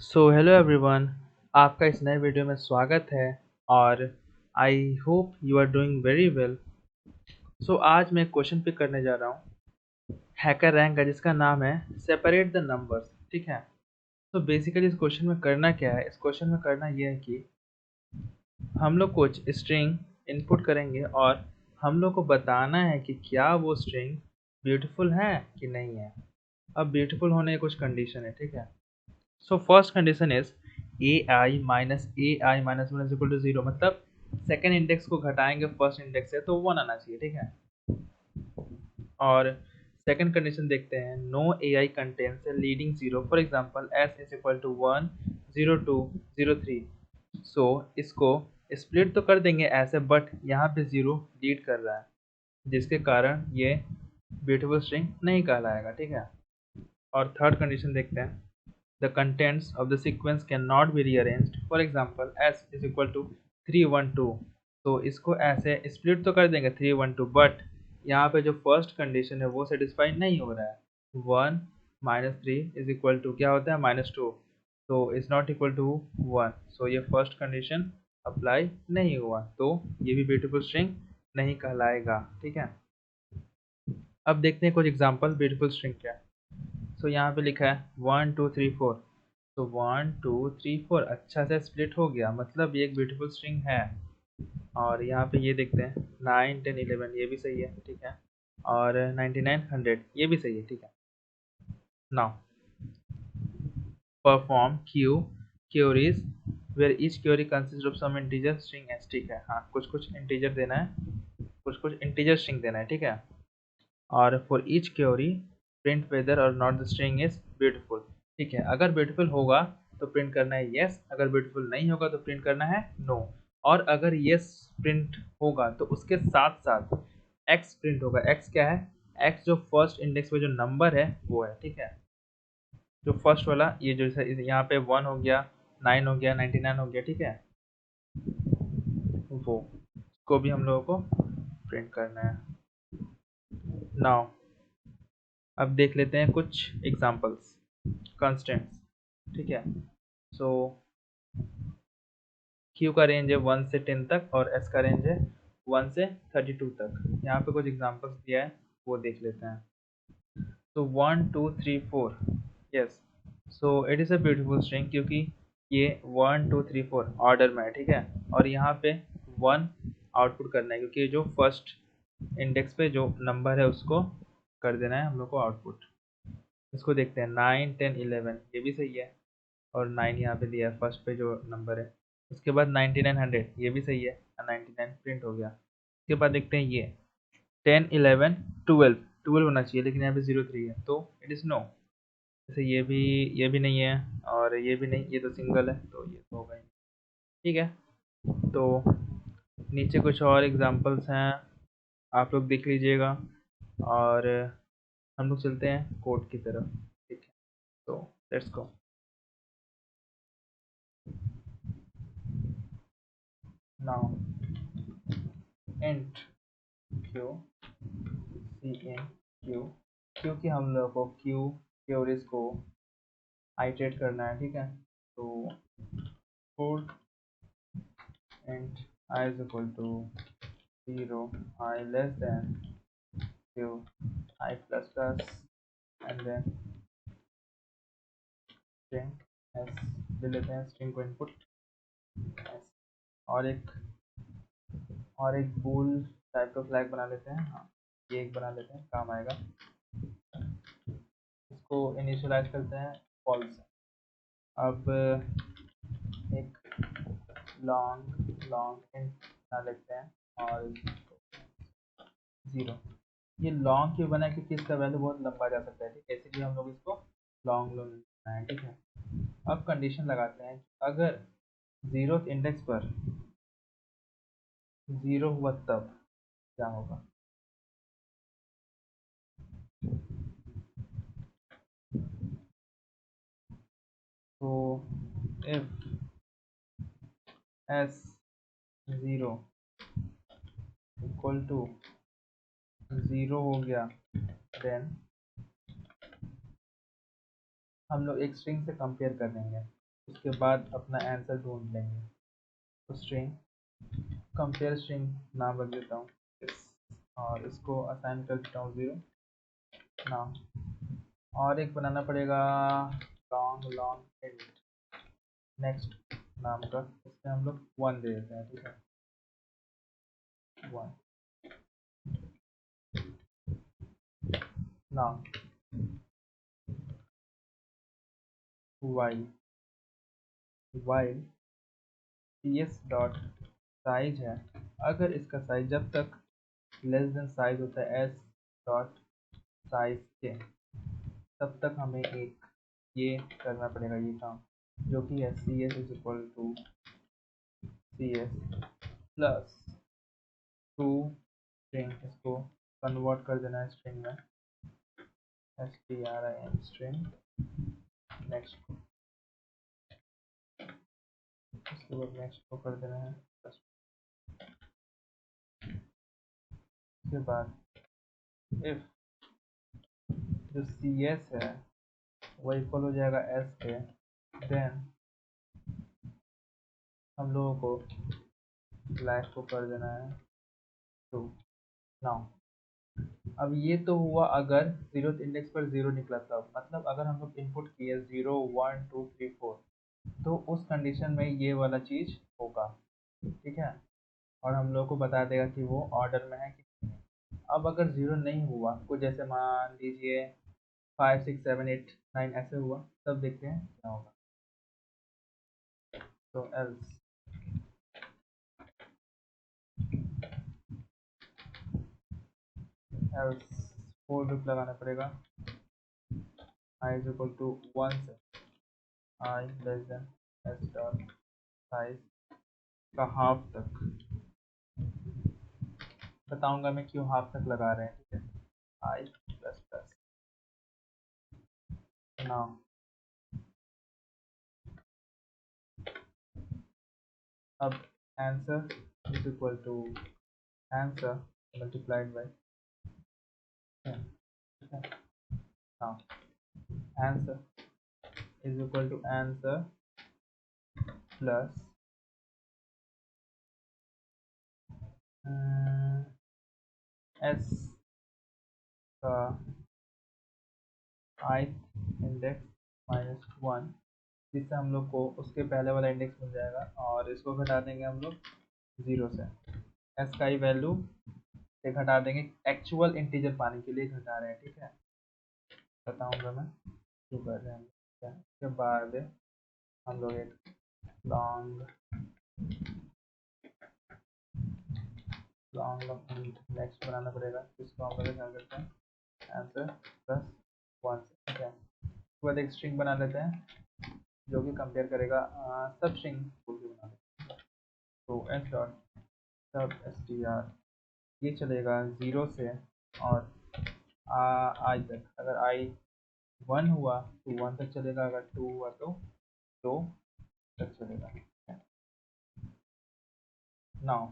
So hello everyone, आपका इस नए वीडियो में स्वागत है और I hope you are doing very well. So आज मैं क्वेश्चन पिक करने जा रहा हूँ हैकर रैंक का, जिसका नाम है सेपरेट द नंबर्स। ठीक है। तो बेसिकली इस क्वेश्चन में करना क्या है, इस क्वेश्चन में करना ये है कि हम लोग कुछ स्ट्रिंग इनपुट करेंगे और हम लोग को बताना है कि क्या वो स्ट्रिंग ब्यूटीफुल है कि नहीं है। अब ब्यूटीफुल होने की कुछ कंडीशन है। ठीक है। So first condition is ai - 1 is equal to 0, मतलब सेकेंड इंडेक्स को घटाएंगे फर्स्ट इंडेक्स से तो 1 आना चाहिए। ठीक है। और सेकेंड कंडीशन देखते हैं, no A I contains a leading zero, for example S is equal to 1 0 2 0 3। So इसको स्प्लिट तो कर देंगे ऐसे, बट यहाँ पे जीरो लीड कर रहा है, जिसके कारण ये ब्यूटीफुल स्ट्रिंग नहीं कहलाएगा। ठीक है। और थर्ड कंडीशन देखते हैं, the contents of the sequence cannot be rearranged, for example s is equal to 3 1 2। तो इसको ऐसे स्प्लिट तो कर देंगे 3 1 2, बट यहाँ पे जो फर्स्ट कंडीशन है वो सेटिस्फाई नहीं हो रहा है। 1 -3 इज इक्वल टू क्या होता है -2, तो इज नॉट इक्वल टू 1। सो ये फर्स्ट कंडीशन अप्लाई नहीं हुआ, तो ये भी ब्यूटीफुल स्ट्रिंग नहीं कहलाएगा। ठीक है। अब देखते हैं कुछ एग्जांपल ब्यूटीफुल स्ट्रिंग क्या है। सो यहाँ पे लिखा है 1 2 3 4। तो 1 2 3 4 अच्छा से स्प्लिट हो गया, मतलब ये एक ब्यूटीफुल स्ट्रिंग है। और यहाँ पे ये देखते हैं 9 10 11, ये भी सही है। ठीक है। और 99 100 ये भी सही है। ठीक है। Now perform Q queries where each query consist of some integer string S. ठीक है। हाँ, कुछ कुछ इंटीजर देना है, कुछ कुछ इंटीजर स्ट्रिंग देना है। ठीक है। और for each query print whether और not the string is beautiful. ठीक है। अगर ब्यूटीफुल होगा तो प्रिंट करना है यस, अगर ब्यूटीफुल नहीं होगा तो प्रिंट करना है नो। और अगर यस प्रिंट होगा तो उसके साथ साथ एक्स प्रिंट होगा। एक्स क्या है? एक्स जो फर्स्ट इंडेक्स पे जो नंबर है वो है। ठीक है। जो फर्स्ट वाला, ये जो यहाँ पे 1 हो गया, 9 हो गया, 99 हो गया। ठीक है। वो को भी हम लोगों को प्रिंट करना है। नाउ अब देख लेते हैं कुछ एग्जांपल्स कंस्टेंट्स। ठीक है। सो क्यू का रेंज है 1 से 10 तक और एस का रेंज है 1 से 32 तक। यहाँ पे कुछ एग्जांपल्स दिया है, वो देख लेते हैं। तो 1 2 3 4, yes. So it is a beautiful string, क्योंकि ये 1 2 3 4 ऑर्डर में है। ठीक है। और यहाँ पे 1 आउटपुट करना है, क्योंकि जो फर्स्ट इंडेक्स पे जो नंबर है उसको कर देना है हम लोग को आउटपुट। इसको देखते हैं 9 10 11, ये भी सही है। और 9 यहाँ पे दिया है फर्स्ट पे जो नंबर है। उसके बाद 99 100, ये भी सही है, 99 प्रिंट हो गया। उसके बाद देखते हैं ये 10 11 12, 12 होना चाहिए, लेकिन यहाँ पे 03 है, तो इट इज़ नो। जैसे ये भी नहीं है और ये भी नहीं, ये तो सिंगल है, तो ये तो होगा ही। ठीक है। तो नीचे कुछ और एग्जांपल्स हैं, आप लोग देख लीजिएगा। और हम लोग चलते हैं कोड की तरफ। ठीक है। तो let's go. Now int Q C in Q, क्योंकि हम लोग को क्यू क्यूरीज को आइटरेट करना है। ठीक है। तो put int I is equal to 0, I less than Q I plus plus, and then string S ले लेते हैं, स्ट्रिंग को इनपुट एस। और एक बूल टाइप का फ्लैग बना लेते हैं। हाँ, ये एक बना लेते हैं, काम आएगा। इसको इनिशियलाइज करते हैं फॉल्स। अब एक लॉन्ग लॉन्ग इंट बना लेते हैं और 0। ये लॉन्ग क्यों बना है? क्योंकि इसका वैल्यू बहुत लंबा जा सकता है। ठीक है। इसीलिए हम लोग इसको लॉन्ग लॉन्ग बनाए हैं। ठीक है। अब कंडीशन लगाते हैं, अगर 0th इंडेक्स पर 0 हुआ तब क्या होगा। तो इफ एस 0 इक्वल टू 0 हो गया, देन हम लोग एक स्ट्रिंग से कंपेयर कर देंगे। उसके बाद अपना आंसर ढूंढ लेंगे। तो स्ट्रिंग कंपेयर स्ट्रिंग नाम रख देता हूँ और इसको असाइन कर देता हूँ 0 नाम। और एक बनाना पड़ेगा लॉन्ग लॉन्ग इंट नेक्स्ट नाम का, इसमें हम लोग 1 दे देते हैं, ठीक है 1 नाम वाइल ps डॉट साइज है, अगर इसका साइज जब तक लेस देन साइज होता है एस डॉट साइज के, तब तक हमें एक ये करना पड़ेगा ये काम, जो कि है C S is equal to C S plus to string, इसको कन्वर्ट कर देना है स्ट्रिंग में string स्ट्रिंग नेक्स्ट, उसके बाद नेक्स्ट को कर देना है प्लस, उसके बाद इफ जो सी एस है वो इक्वल हो जाएगा एस के, देन हम लोगों को ब्लैक को कर देना है 2 नाउ। अब ये तो हुआ अगर जीरो इंडेक्स पर 0 निकला तब, मतलब अगर हम लोग इनपुट किए 0 1 2 3 4, तो उस कंडीशन में ये वाला चीज़ होगा, ठीक है, और हम लोग को बता देगा कि वो ऑर्डर में है कि नहीं है। अब अगर 0 नहीं हुआ, कुछ जैसे मान लीजिए 5 6 7 8 9 ऐसे हुआ, तब देखते हैं क्या होगा। तो एल्स फोर लूप लगाना पड़ेगा आई इज इक्वल टू 1 से I less than S dot size का हाफ तक, बताऊंगा मैं क्यों हाफ तक लगा रहे हैं, ठीक है आई प्लस प्लस नाउ। अब answer is equal to answer multiplied by, ठीक है now answer is equal to answer plus S का आई इंडेक्स माइनस 1, जिससे हम लोग को उसके पहले वाला इंडेक्स मिल जाएगा, और इसको घटा देंगे हम लोग 0 से, एस का आई वैल्यू से घटा देंगे, एक्चुअल इंटीजर पाने के लिए घटा रहे हैं, ठीक है बताऊंगा मैं क्यों कर रहे हैं। उसके बाद हम लोग एक लॉन्ग लॉन्ग लॉन्ग नेक्स्ट बनाना पड़ेगा, जिसको हम लोग क्या करते हैं आंसर प्लस 1 से, ठीक है उसके बाद एक स्ट्रिंग बना लेते हैं जो कि कंपेयर करेगा सब स्ट्रिंग को भी बना लेते हैं। तो एस डॉट सब एस टी आर ये चलेगा 0 से और आई तक, अगर आई 1 हुआ तो 1 तक चलेगा, अगर 2 हुआ तो 2 तक चलेगा। Now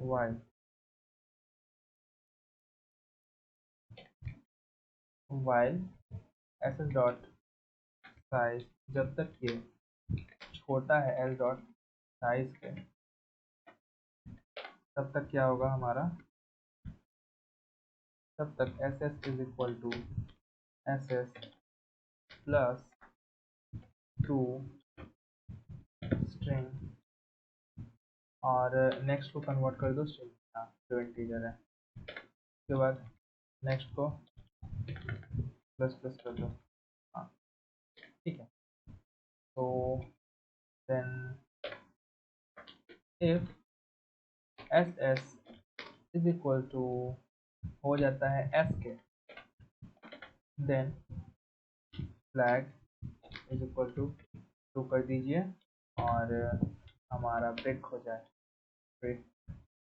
why while S S dot size जब तक ये छोटा है एस डॉट साइज के, तब तक क्या होगा हमारा, तब तक S S is equal to S S plus to string, और नेक्स्ट को कन्वर्ट कर दो स्ट्रिंग, हाँ जो इंटीजर है, उसके बाद नेक्स्ट को प्लस प्लस कर दो, हाँ ठीक है। तो then if S S is equal to हो जाता है एस के, then flag is equal to two कर दीजिए, और हमारा ब्रेक हो जाए, ब्रेक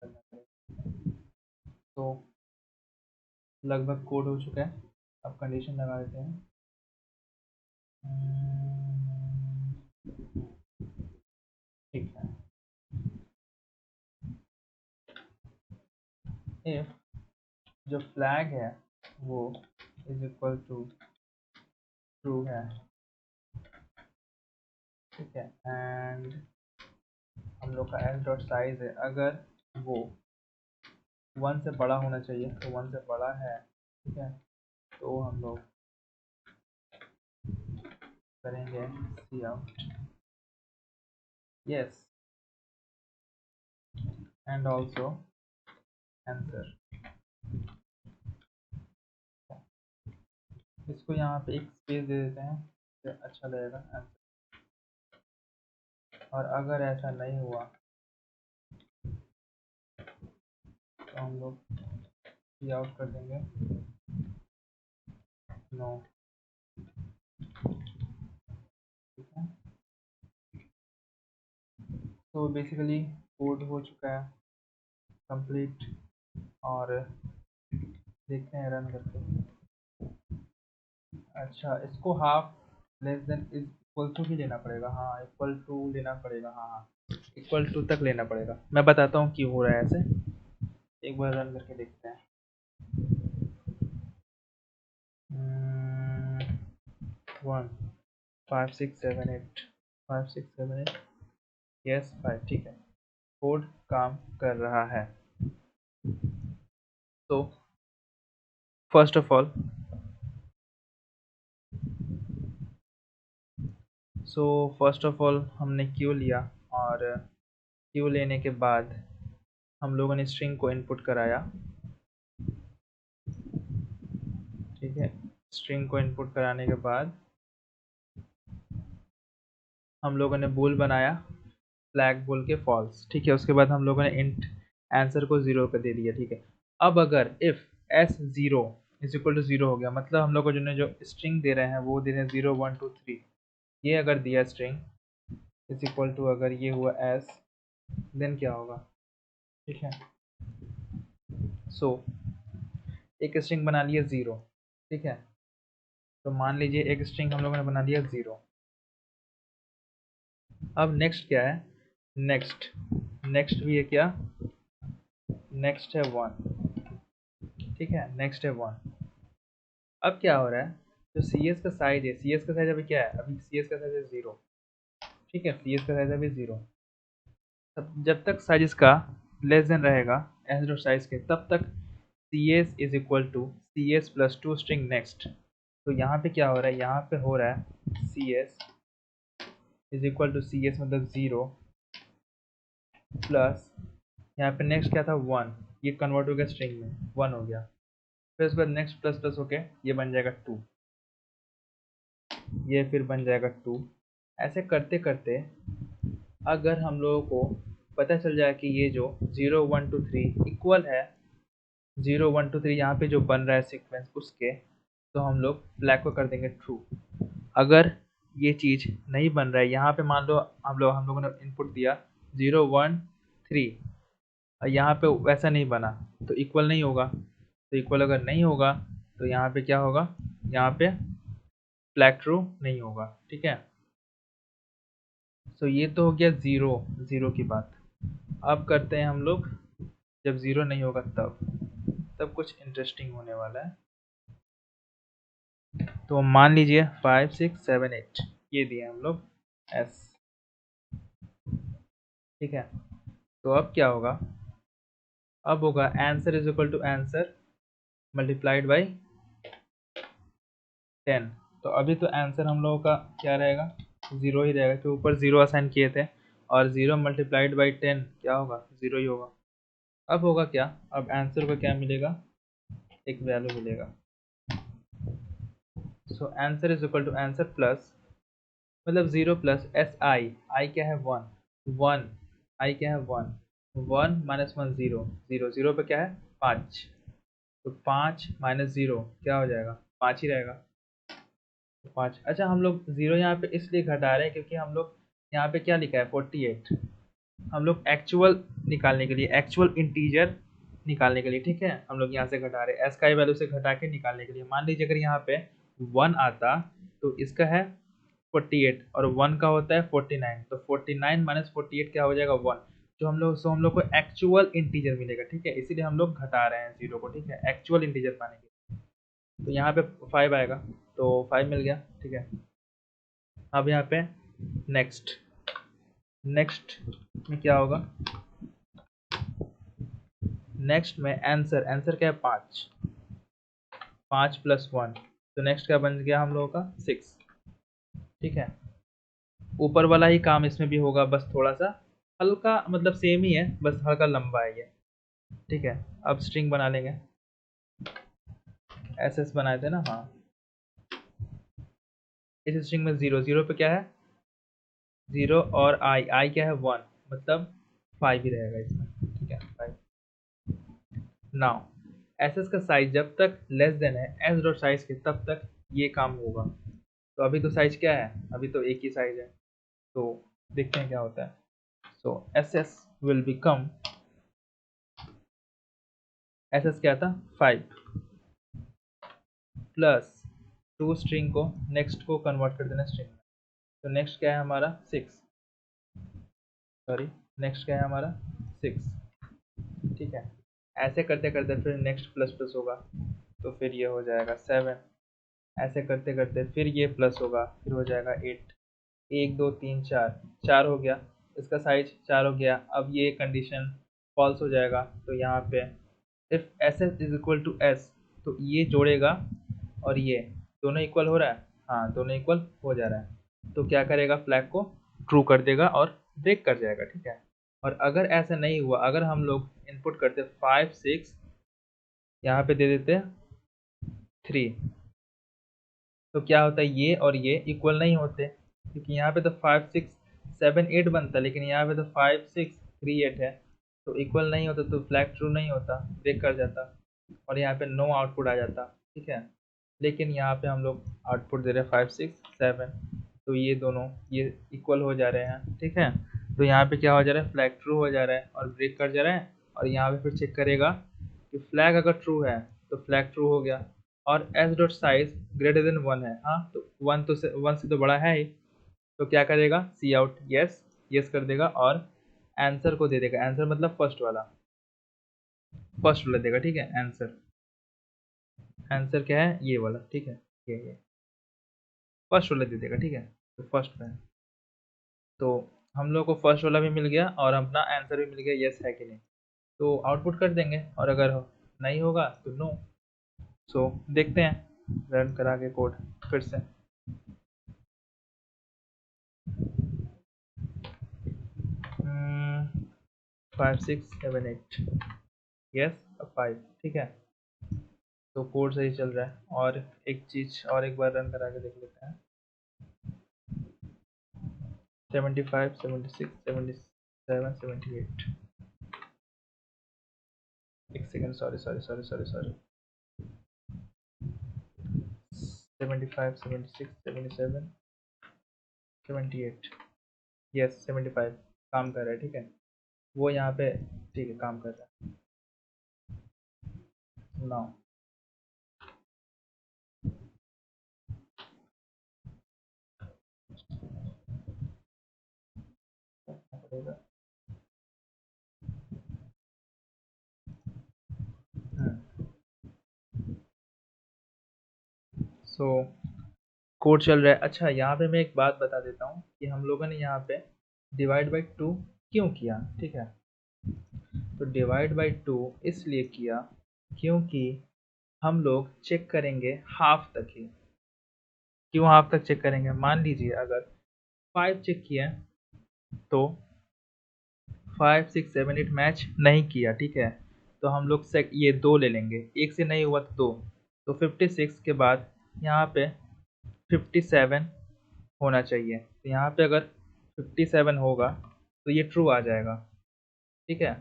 करना पड़ेगा। तो लगभग कोड हो चुका है, अब कंडीशन लगा देते हैं। ठीक है इफ जो फ्लैग है वो इज इक्वल टू ट्रू है, ठीक है। एंड हम लोग का एस डॉट साइज है, अगर वो 1 से बड़ा होना चाहिए तो 1 से बड़ा है, ठीक है, तो हम लोग करेंगे C out yes and also answer. इसको यहाँ पे एक स्पेस दे देते हैं तो अच्छा लगेगा आंसर। और अगर ऐसा नहीं हुआ तो हम लोग सी आउट कर देंगे नो, ठीक है। तो बेसिकली कोड हो चुका है कंप्लीट, और देखते हैं रन करके। अच्छा, इसको half less than is equal to ही लेना पड़ेगा, हाँ इक्वल टू लेना पड़ेगा, हाँ हाँ इक्वल टू तक लेना पड़ेगा। मैं बताता हूँ क्यों हो रहा है ऐसे, एक बार रन करके देखते हैं। 1 5 6 7 8 5 6 7 8 यस 5, ठीक है, कोड काम कर रहा है। तो फर्स्ट ऑफ ऑल हमने क्यों लिया, और क्यों लेने के बाद हम लोगों ने स्ट्रिंग को इनपुट कराया, ठीक है। स्ट्रिंग को इनपुट कराने के बाद हम लोगों ने बूल बनाया, फ्लैग बोल के फॉल्स, ठीक है। उसके बाद हम लोगों ने इंट आंसर को 0 कर दे दिया, ठीक है। अब अगर if S 0 is equal to 0 हो गया, मतलब हम लोग को जो स्ट्रिंग दे रहे हैं वो दे रहे हैं 0 1 2 3, ये अगर दिया स्ट्रिंग इज इक्वल टू अगर ये हुआ एस, देन क्या होगा, ठीक है। सो एक स्ट्रिंग बना लिया 0, ठीक है। तो मान लीजिए एक स्ट्रिंग हम लोगों ने बना लिया 0। अब नेक्स्ट क्या है, नेक्स्ट भी है क्या, नेक्स्ट है 1, ठीक है, नेक्स्ट है 1। अब क्या हो रहा है, जो सी एस का साइज है, सी एस का साइज अभी क्या है, अभी सी एस का साइज है 0, ठीक है, सी एस का साइज अभी 0। जब तक साइज इसका लेस देन रहेगा एस डॉट साइज के, तब तक C S is equal to C S plus to string next. तो यहाँ पे क्या हो रहा है, यहाँ पे हो रहा है C S is equal to C S मतलब 0 प्लस यहाँ पे नेक्स्ट क्या था 1, ये कन्वर्ट हो गया स्ट्रिंग में 1 हो गया, फिर उसके बाद नेक्स्ट प्लस प्लस होके ये बन जाएगा 2, ये फिर बन जाएगा 2। ऐसे करते करते अगर हम लोगों को पता चल जाए कि ये जो 0 1 2 3 इक्वल है 0 1 2 3 यहाँ पे जो बन रहा है सीक्वेंस उसके, तो हम लोग फ्लैग को कर देंगे ट्रू। अगर ये चीज़ नहीं बन रहा है, यहाँ पे मान लो हम लोगों ने इनपुट दिया 0 1 3 और यहाँ पे वैसा नहीं बना, तो इक्वल नहीं होगा। तो इक्वल अगर नहीं होगा तो यहाँ पे क्या होगा, यहाँ पे फ्लैग ट्रू नहीं होगा, ठीक है। सो ये तो हो गया ज़ीरो की बात। अब करते हैं हम लोग जब ज़ीरो नहीं होगा तब कुछ इंटरेस्टिंग होने वाला है। तो मान लीजिए 5 6 7 8 ये दिए हम लोग एस, ठीक है। तो अब क्या होगा, अब होगा answer is equal to answer multiplied by 10। तो अभी तो आंसर हम लोगों का क्या रहेगा, 0 ही रहेगा, क्योंकि ऊपर 0 असाइन किए थे, और 0 मल्टीप्लाइड बाई 10 क्या होगा, 0 ही होगा। अब होगा क्या, अब आंसर को क्या मिलेगा, एक वैल्यू मिलेगा। So answer is equal to answer plus मतलब 0 प्लस एस आई क्या है 1 आई क्या है 1 माइनस 1 0 0 0 पे क्या है 5, तो 5 माइनस 0 क्या हो जाएगा, 5 ही रहेगा, तो 5। अच्छा, हम लोग 0 यहाँ पे इसलिए घटा रहे हैं क्योंकि हम लोग यहाँ पे क्या लिखा है 48, हम लोग एक्चुअल निकालने के लिए, एक्चुअल इंटीजर निकालने के लिए, ठीक है, हम लोग यहाँ से घटा रहे हैं एस का वैल्यू से घटा के निकालने के लिए। मान लीजिए अगर यहाँ पे 1 आता तो इसका है 48 और 1 का होता है 49, तो 49 माइनस 48 क्या हो जाएगा 1, जो हम लोग को एक्चुअल इंटीजर मिलेगा, ठीक है, इसीलिए हम लोग घटा रहे हैं 0 को, ठीक है, एक्चुअल इंटीजर पाने के लिए। तो यहाँ पे 5 आएगा, तो 5 मिल गया, ठीक है। अब यहाँ पे नेक्स्ट नेक्स्ट में क्या होगा, नेक्स्ट में आंसर आंसर क्या है 5, 5 + 1, तो नेक्स्ट क्या बन गया हम लोगों का 6, ठीक है। ऊपर वाला ही काम इसमें भी होगा, बस थोड़ा सा हल्का मतलब सेम ही है, बस हल्का लंबा है ये, ठीक है। अब स्ट्रिंग बना लेंगे, एस बनाए थे ना, हाँ। इस स्ट्रिंग में 0 0 पे क्या है 0 और आई क्या है 1, मतलब 5 ही रहेगा इसमें, ठीक है 5। नाउ एस का साइज जब तक लेस देन है एस डॉट साइज के तब तक ये काम होगा। तो अभी तो साइज क्या है, अभी तो एक ही साइज है, तो देखते हैं क्या होता है। सो एस विल बिकम, एस क्या था 5 प्लस 2 स्ट्रिंग को नेक्स्ट को कन्वर्ट कर देना स्ट्रिंग में, तो नेक्स्ट क्या है हमारा 6, सॉरी नेक्स्ट क्या है हमारा 6, ठीक है। ऐसे करते करते फिर नेक्स्ट प्लस प्लस होगा, तो फिर ये हो जाएगा 7, ऐसे करते करते फिर ये प्लस होगा, फिर हो जाएगा 8, 1 2 3 4, 4 हो गया, इसका साइज 4 हो गया। अब ये कंडीशन फॉल्स हो जाएगा, तो यहाँ पे if S S is equal to S, तो ये जोड़ेगा और ये दोनों इक्वल हो रहा है, हाँ दोनों इक्वल हो जा रहा है, तो क्या करेगा फ्लैग को ट्रू कर देगा और ब्रेक कर जाएगा, ठीक है। और अगर ऐसा नहीं हुआ, अगर हम लोग इनपुट करते 5 6, यहाँ पे दे देते 3, तो क्या होता है ये और ये इक्वल नहीं होते, क्योंकि यहाँ पे तो 5 6 7 8 बनता, लेकिन यहाँ पे तो 5 6 3 8 है, तो इक्वल नहीं होता, तो फ्लैग ट्रू नहीं होता, ब्रेक कर जाता और यहाँ पे नो आउटपुट आ जाता, ठीक है। लेकिन यहाँ पे हम लोग आउटपुट दे रहे हैं 5 6 7, तो ये दोनों ये इक्वल हो जा रहे हैं, ठीक है। तो यहाँ पे क्या हो जा रहा है फ्लैग ट्रू हो जा रहा है और ब्रेक कर जा रहा है, और यहाँ पे फिर चेक करेगा कि फ्लैग अगर ट्रू है तो फ्लैग ट्रू हो गया, और S dot size greater than 1 है, हाँ तो 1 से तो बड़ा है ही, तो क्या करेगा सी आउट यस, यस कर देगा और आंसर को दे देगा, आंसर मतलब फर्स्ट वाला देगा, ठीक है। आंसर आंसर क्या है ये वाला, ठीक है, ये फर्स्ट वाला दे देगा, ठीक है। तो फर्स्ट में तो हम लोग को फर्स्ट वाला भी मिल गया और अपना आंसर भी मिल गया, यस है कि नहीं, तो आउटपुट कर देंगे, और अगर नहीं होगा तो नो। सो देखते हैं रन करा के कोड फिर से। 5 6 7 8, यस 5, ठीक है। तो कोड सही चल रहा है, और एक चीज और एक बार रन करा के देख लेते हैं। 75 76 77 78, एक second, sorry sorry sorry sorry sorry, 75 76 77 78, yes 75 काम कर रहा है, ठीक है। वो यहाँ पे ठीक है काम कर रहा है नाउ। सो कोड चल रहा है। अच्छा यहाँ पे मैं एक बात बता देता हूँ कि हम लोगों ने यहाँ पे डिवाइड बाई 2 क्यों किया, ठीक है। तो डिवाइड बाई 2 इसलिए किया क्योंकि हम लोग चेक करेंगे हाफ तक ही। क्यों हाफ तक चेक करेंगे, मान लीजिए अगर 5 चेक किया तो 5 6 7 8 मैच नहीं किया, ठीक है, तो हम लोग ये 2 ले लेंगे, एक से नहीं हुआ तो 2, तो 56 के बाद यहाँ पे 57 होना चाहिए, तो यहाँ पे अगर 57 होगा तो ये ट्रू आ जाएगा, ठीक है।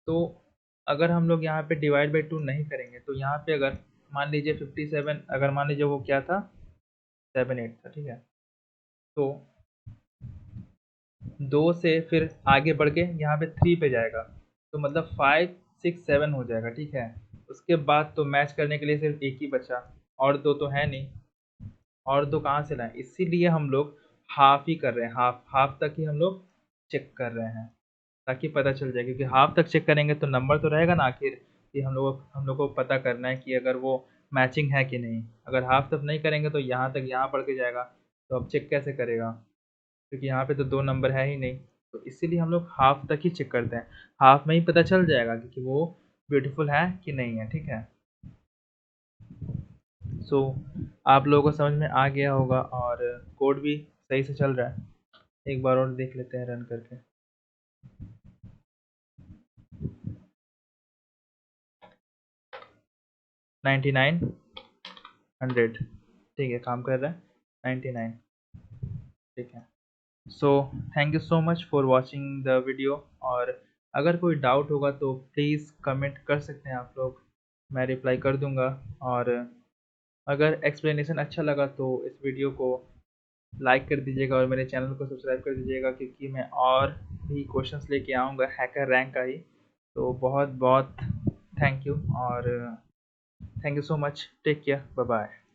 तो अगर हम लोग यहाँ पे डिवाइड बाई 2 नहीं करेंगे, तो यहाँ पे अगर मान लीजिए 57, अगर मान लीजिए वो क्या था 7 8 था, ठीक है, तो 2 से फिर आगे बढ़ के यहाँ पे 3 पे जाएगा, तो मतलब 5 6 7 हो जाएगा, ठीक है। उसके बाद तो मैच करने के लिए सिर्फ एक ही बचा, और दो तो है नहीं, और दो कहाँ से लाएं, इसीलिए हम लोग हाफ ही कर रहे हैं, हाफ हाफ तक ही हम लोग चेक कर रहे हैं, ताकि पता चल जाए, क्योंकि हाफ तक चेक करेंगे तो नंबर तो रहेगा ना आखिर, कि हम लोग को पता करना है कि अगर वो मैचिंग है कि नहीं। अगर हाफ तक नहीं करेंगे तो यहाँ तक यहाँ पढ़ के जाएगा, तो अब चेक कैसे करेगा, क्योंकि यहाँ पे तो 2 नंबर है ही नहीं। तो इसीलिए हम लोग हाफ तक ही चेक करते हैं, हाफ में ही पता चल जाएगा कि वो ब्यूटीफुल है कि नहीं है, ठीक है। सो आप लोगों को समझ में आ गया होगा और कोड भी सही से चल रहा है। एक बार और देख लेते हैं रन करके। 99 100, ठीक है, काम कर रहा है। 99, ठीक है। So thank you so much for watching the video. और अगर कोई डाउट होगा तो प्लीज़ कमेंट कर सकते हैं आप लोग, मैं रिप्लाई कर दूंगा। और अगर एक्सप्लेनेशन अच्छा लगा तो इस वीडियो को लाइक कर दीजिएगा और मेरे चैनल को सब्सक्राइब कर दीजिएगा, क्योंकि मैं और भी क्वेश्चंस लेके आऊँगा हैकर रैंक का ही। तो बहुत बहुत थैंक यू, और thank you so much, take care, bye bye.